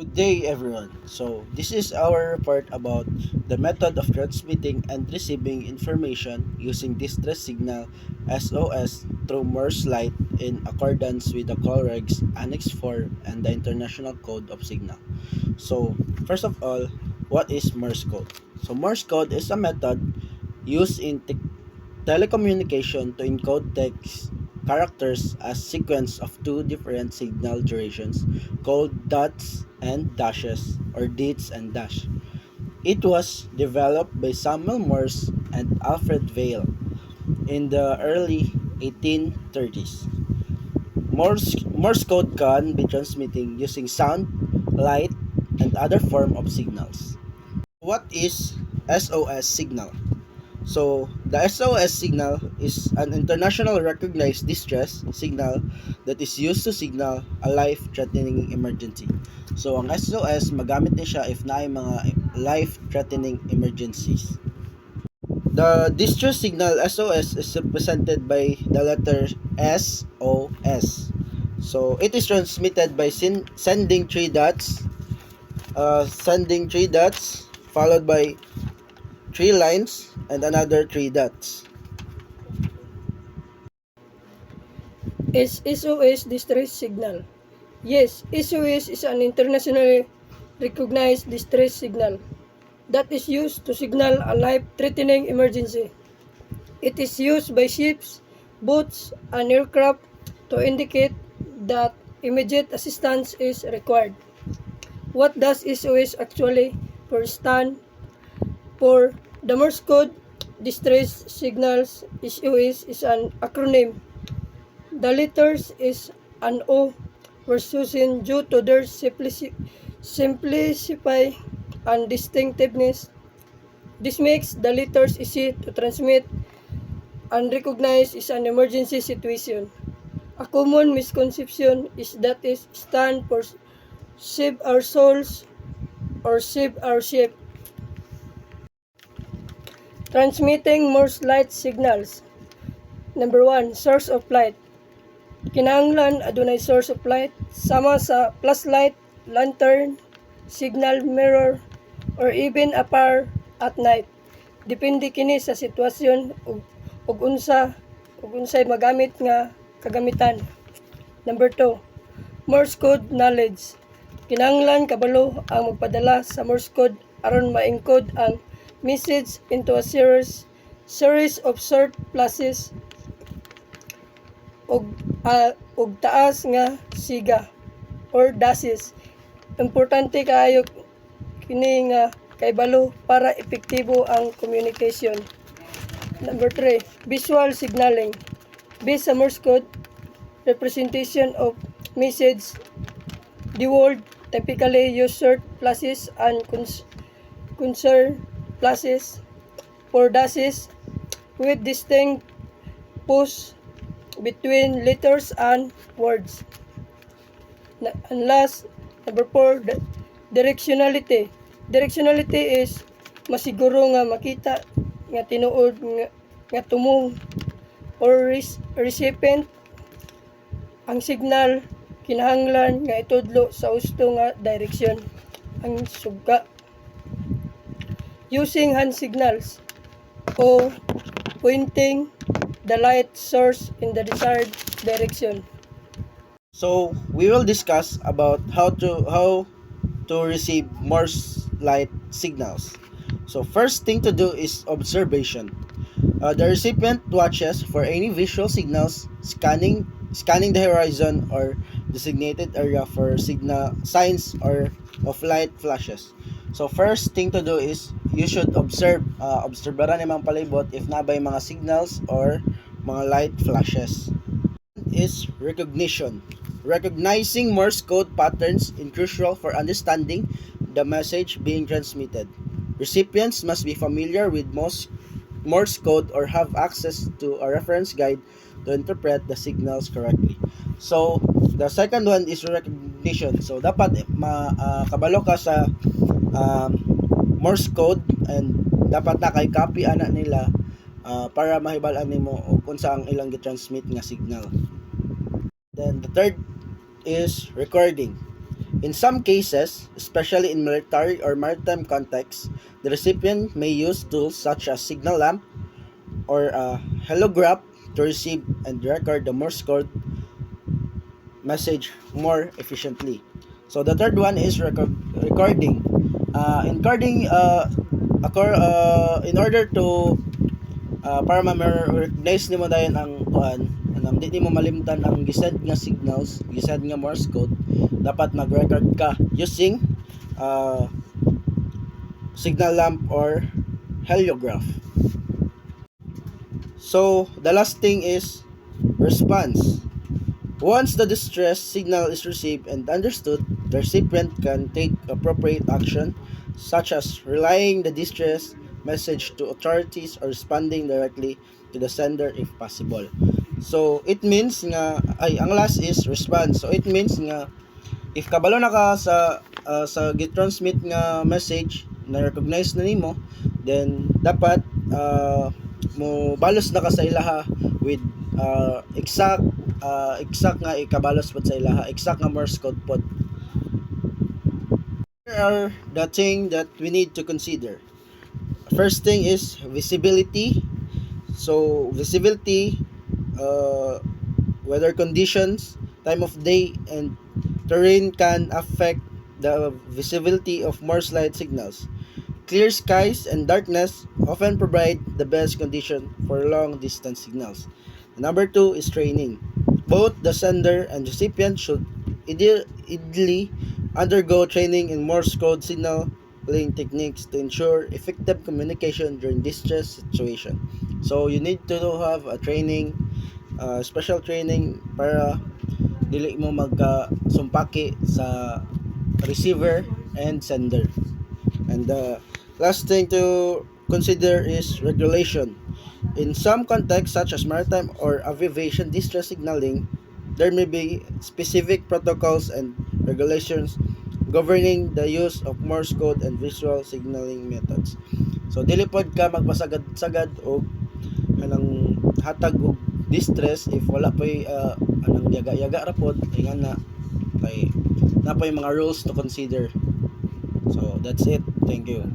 Good day everyone. So this is our report about the method of transmitting and receiving information using distress signal SOS through Morse light in accordance with the call regs Annex 4 and the International Code of Signal. So first of all, what is Morse code? So Morse code is a method used in telecommunication to encode text characters as sequence of two different signal durations called dots and dashes or dits and dash. It was developed by Samuel Morse and Alfred Vail in the early 1830s. Morse code can be transmitting using sound, light, and other form of signals. What is SOS signal? So, the SOS signal is an international recognized distress signal that is used to signal a life-threatening emergency. So, ang SOS, magamit din siya if na mga life-threatening emergencies. The distress signal SOS is represented by the letter SOS. So, it is transmitted by sending three dots, followed by three lines, and another three dots. Is SOS distress signal? Yes, SOS is an internationally recognized distress signal that is used to signal a life-threatening emergency. It is used by ships, boats, and aircraft to indicate that immediate assistance is required. What does SOS actually stand for? The Morse code distress signals SOS is an acronym. The letters is and O were chosen due to their simplicity and distinctiveness. This makes the letters easy to transmit and recognize in an emergency situation. A common misconception is that it stands for save our souls or save our ship. Transmitting Morse light signals. Number 1, source of light. Kinahanglan adunay source of light sama sa flashlight, lantern, signal mirror, or even a power at night. Depende kini sa sitwasyon ug unsay magamit nga kagamitan. Number 2, Morse code knowledge. Kinahanglan kabalo ang magpadala sa Morse code aron ma-encode ang message into a series of short flashes og taas nga siga or dashes. Importante kaayo kini nga kay balo para epektibo ang communication. Number 3, visual signaling. Based sa Morse code representation of message, the world typically use short flashes and concern flashes for dashes with distinct pause between letters and words. And last, number 4, directionality. Directionality is masiguro nga makita nga tinuod nga tumong or recipient ang signal kinahanglan nga itudlo sa husto nga direksyon ang sugka. Using hand signals or pointing the light source in the desired direction. So we will discuss about how to receive Morse light signals. So first thing to do is observation. The recipient watches for any visual signals, scanning the horizon or designated area for signal signs or of light flashes. So first thing to do is you should obserbaran imong palibot if nabay mga signals or mga light flashes. Is recognition. Recognizing Morse code patterns is crucial for understanding the message being transmitted. Recipients must be familiar with Morse code or have access to a reference guide to interpret the signals correctly. So, the second one is recognition. So, dapat kabalo ka sa Morse code and dapat na kay copy ana nila para mahibal-an nimo kung saan ang ilang gi-transmit nga signal. Then the third is recording. In some cases, especially in military or maritime contexts, the recipient may use tools such as signal lamp or a holograph to receive and record the Morse code message more efficiently. So the third one is recording. In order to para ma-recognize nimo dayon ang kuan, anang di nimo malimtan ang gisend nga signals, gisend nga Morse code, dapat mag-record ka using uh, signal lamp or heliograph. So the last thing is response. Once the distress signal is received and understood, the recipient can take appropriate action, such as relaying the distress message to authorities or responding directly to the sender if possible. So, it means nga, ang last is response. So, it means nga, if kabalo na ka sa gitransmit nga message na recognize na nimo, then dapat mo balos na ka sa ilaha with exact nga ikabalos pod sa ilaha, exact nga Morse code pod. Here are the thing that we need to consider. First thing is visibility. So visibility, weather conditions, time of day, and terrain can affect the visibility of Morse light signals. Clear skies and darkness often provide the best condition for long distance signals. Number 2 is training. Both the sender and recipient should ideally undergo training in Morse code signaling techniques to ensure effective communication during distress situation. So you need to have a training, special training para dili mo magka-sumpaki sa receiver and sender. And the last thing to consider is regulation. In some contexts, such as maritime or aviation distress signaling, there may be specific protocols and regulations governing the use of Morse code and visual signaling methods. So, dili pod ka magpasagad-sagad o anang hatag og distress if wala pa anang yaga-yaga ra pod ingan na kay na pa yung mga rules to consider. So, that's it. Thank you.